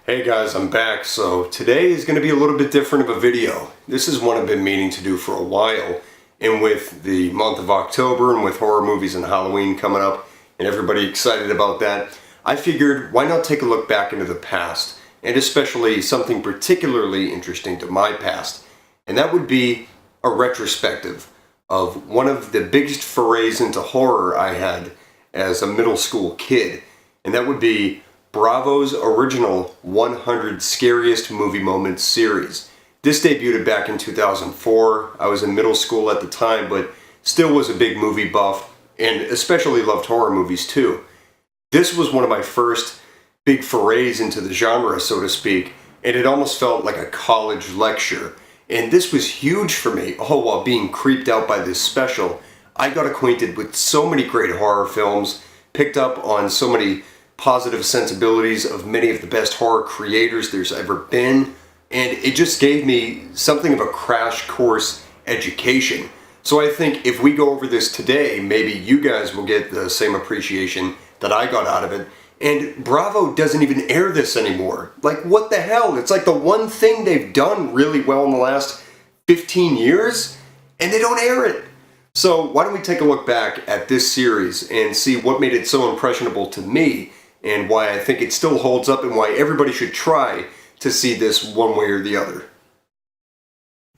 Hey guys, I'm back. So today is going to be a little bit different of a video. This is one I've been meaning to do for a while, and with the month of October and with horror movies and Halloween coming up and everybody excited about that, I figured why not take a look back into the past, and especially something particularly interesting to my past, and that would be a retrospective of one of the biggest forays into horror I had as a middle school kid, and that would be Bravo's original 100 Scariest Movie Moments series. This debuted back in 2004. I was in middle school at the time, but still was a big movie buff, and especially loved horror movies too. This was one of my first big forays into the genre, so to speak, and it almost felt like a college lecture. And this was huge for me. Oh, while being creeped out by this special, I got acquainted with so many great horror films, picked up on so many positive sensibilities of many of the best horror creators there's ever been, and it just gave me something of a crash course education. So I think if we go over this today, maybe you guys will get the same appreciation that I got out of it. And Bravo doesn't even air this anymore. Like, what the hell? It's like the one thing they've done really well in the last 15 years, and they don't air it. So why don't we take a look back at this series and see what made it so impressionable to me, and why I think it still holds up, and why everybody should try to see this one way or the other.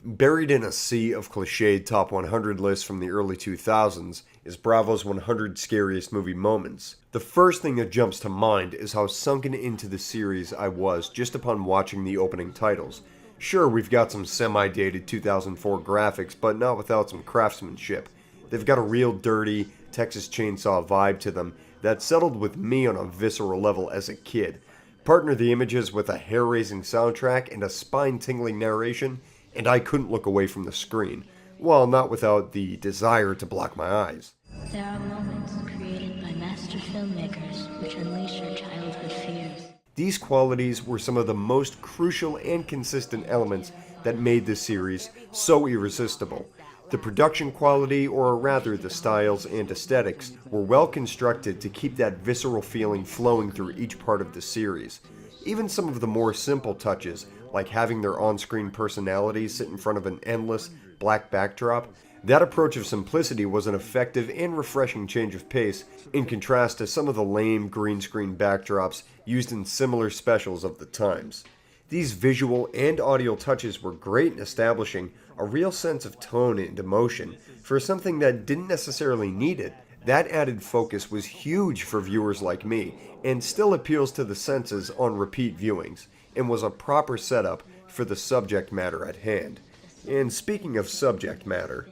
Buried in a sea of cliched top 100 lists from the early 2000s is Bravo's 100 Scariest Movie Moments. The first thing that jumps to mind is how sunken into the series I was just upon watching the opening titles. Sure, we've got some semi-dated 2004 graphics, but not without some craftsmanship. They've got a real dirty Texas Chainsaw vibe to them that settled with me on a visceral level as a kid. Partner the images with a hair-raising soundtrack and a spine-tingling narration, and I couldn't look away from the screen, while not without the desire to block my eyes. There are moments created by master filmmakers which unleash your childhood fears. These qualities were some of the most crucial and consistent elements that made this series so irresistible. The production quality, or rather the styles and aesthetics, were well constructed to keep that visceral feeling flowing through each part of the series. Even some of the more simple touches, like having their on-screen personalities sit in front of an endless black backdrop, that approach of simplicity was an effective and refreshing change of pace in contrast to some of the lame green screen backdrops used in similar specials of the times. These visual and audio touches were great in establishing a real sense of tone and emotion for something that didn't necessarily need it. That added focus was huge for viewers like me, and still appeals to the senses on repeat viewings, and was a proper setup for the subject matter at hand. And speaking of subject matter,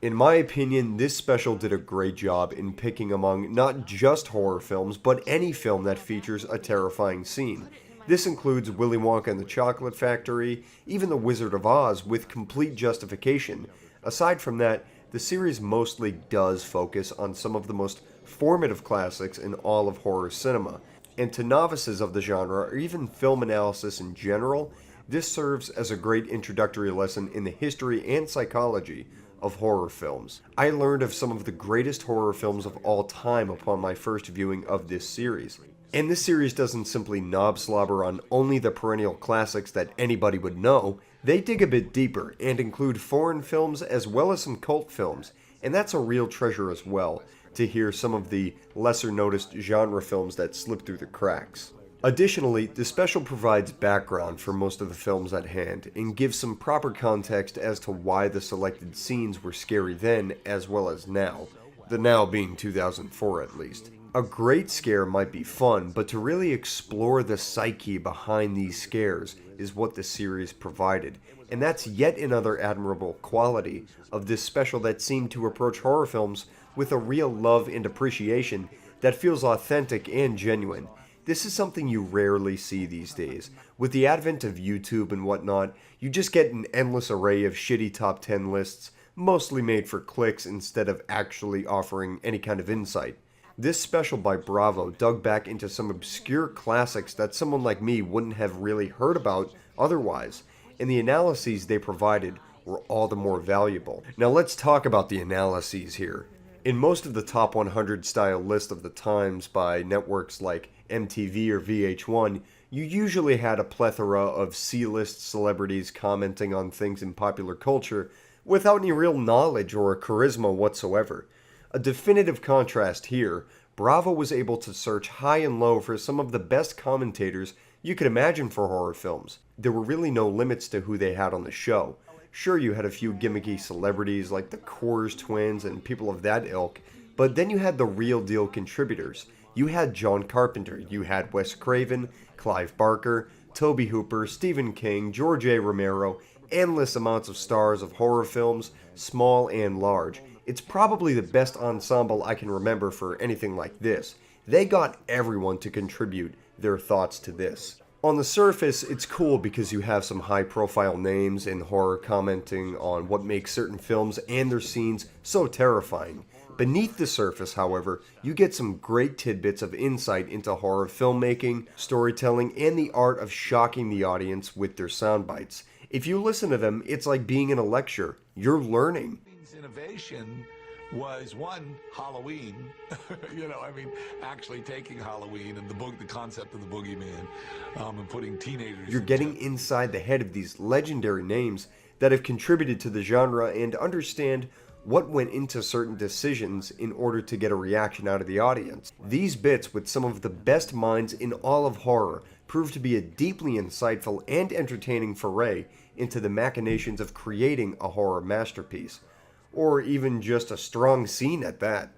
in my opinion, this special did a great job in picking among not just horror films, but any film that features a terrifying scene. This includes Willy Wonka and the Chocolate Factory, even The Wizard of Oz, with complete justification. Aside from that, the series mostly does focus on some of the most formative classics in all of horror cinema. And to novices of the genre, or even film analysis in general, this serves as a great introductory lesson in the history and psychology of horror films. I learned of some of the greatest horror films of all time upon my first viewing of this series. And this series doesn't simply knob slobber on only the perennial classics that anybody would know. They dig a bit deeper and include foreign films as well as some cult films, and that's a real treasure as well, to hear some of the lesser noticed genre films that slip through the cracks. Additionally, the special provides background for most of the films at hand and gives some proper context as to why the selected scenes were scary then as well as now, the now being 2004 at least. A great scare might be fun, but to really explore the psyche behind these scares is what the series provided, and that's yet another admirable quality of this special that seemed to approach horror films with a real love and appreciation that feels authentic and genuine. This is something you rarely see these days. With the advent of YouTube and whatnot, you just get an endless array of shitty top 10 lists, mostly made for clicks instead of actually offering any kind of insight. This special by Bravo dug back into some obscure classics that someone like me wouldn't have really heard about otherwise, and the analyses they provided were all the more valuable. Now let's talk about the analyses here. In most of the top 100 style list of the times by networks like MTV or VH1, you usually had a plethora of C-list celebrities commenting on things in popular culture without any real knowledge or charisma whatsoever. A definitive contrast here, Bravo was able to search high and low for some of the best commentators you could imagine for horror films. There were really no limits to who they had on the show. Sure, you had a few gimmicky celebrities like the Coors twins and people of that ilk, but then you had the real deal contributors. You had John Carpenter, you had Wes Craven, Clive Barker, Tobe Hooper, Stephen King, George A. Romero, endless amounts of stars of horror films, small and large. It's probably the best ensemble I can remember for anything like this. They got everyone to contribute their thoughts to this. On the surface, it's cool because you have some high-profile names in horror commenting on what makes certain films and their scenes so terrifying. Beneath the surface, however, you get some great tidbits of insight into horror filmmaking, storytelling, and the art of shocking the audience with their sound bites. If you listen to them, it's like being in a lecture. You're learning. Innovation was one, Halloween. Actually taking Halloween and the concept of the boogeyman, and putting teenagers. You're getting inside the head of these legendary names that have contributed to the genre and understand what went into certain decisions in order to get a reaction out of the audience. These bits with some of the best minds in all of horror prove to be a deeply insightful and entertaining foray into the machinations of creating a horror masterpiece. Or even just a strong scene at that.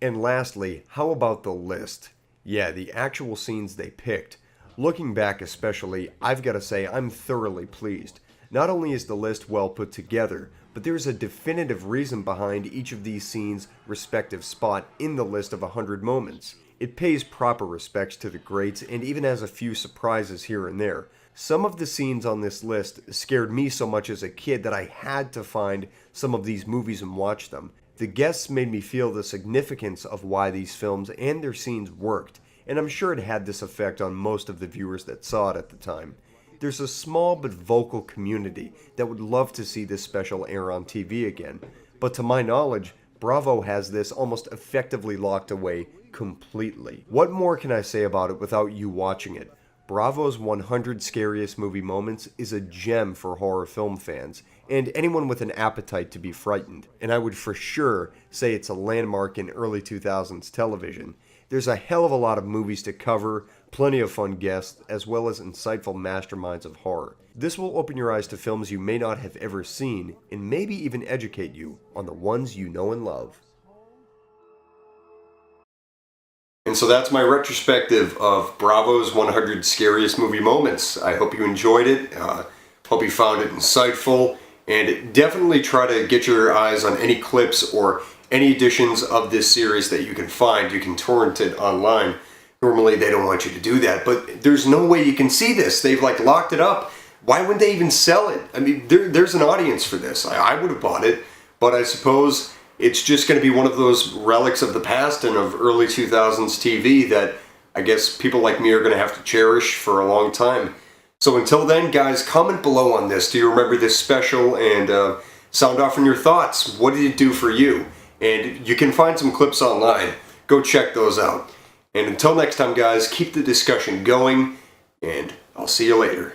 And lastly, how about the list? Yeah, the actual scenes they picked. Looking back especially, I've got to say I'm thoroughly pleased. Not only is the list well put together, but there's a definitive reason behind each of these scenes' respective spot in the list of 100 moments. It pays proper respects to the greats and even has a few surprises here and there. Some of the scenes on this list scared me so much as a kid that I had to find some of these movies and watch them. The guests made me feel the significance of why these films and their scenes worked, and I'm sure it had this effect on most of the viewers that saw it at the time. There's a small but vocal community that would love to see this special air on TV again, but to my knowledge, Bravo has this almost effectively locked away completely. What more can I say about it without you watching it? Bravo's 100 Scariest Movie Moments is a gem for horror film fans, and anyone with an appetite to be frightened, and I would for sure say it's a landmark in early 2000s television. There's a hell of a lot of movies to cover, plenty of fun guests, as well as insightful masterminds of horror. This will open your eyes to films you may not have ever seen, and maybe even educate you on the ones you know and love. And so that's my retrospective of Bravo's 100 Scariest Movie Moments. I hope you enjoyed it. Hope you found it insightful. And definitely try to get your eyes on any clips or any editions of this series that you can find. You can torrent it online. Normally they don't want you to do that, but there's no way you can see this. They've locked it up. Why wouldn't they even sell it? I mean, there's an audience for this. I would have bought it, but I suppose it's just going to be one of those relics of the past and of early 2000s TV that I guess people like me are going to have to cherish for a long time. So until then, guys, comment below on this. Do you remember this special? And sound off on your thoughts. What did it do for you? And you can find some clips online. Go check those out. And until next time, guys, keep the discussion going, and I'll see you later.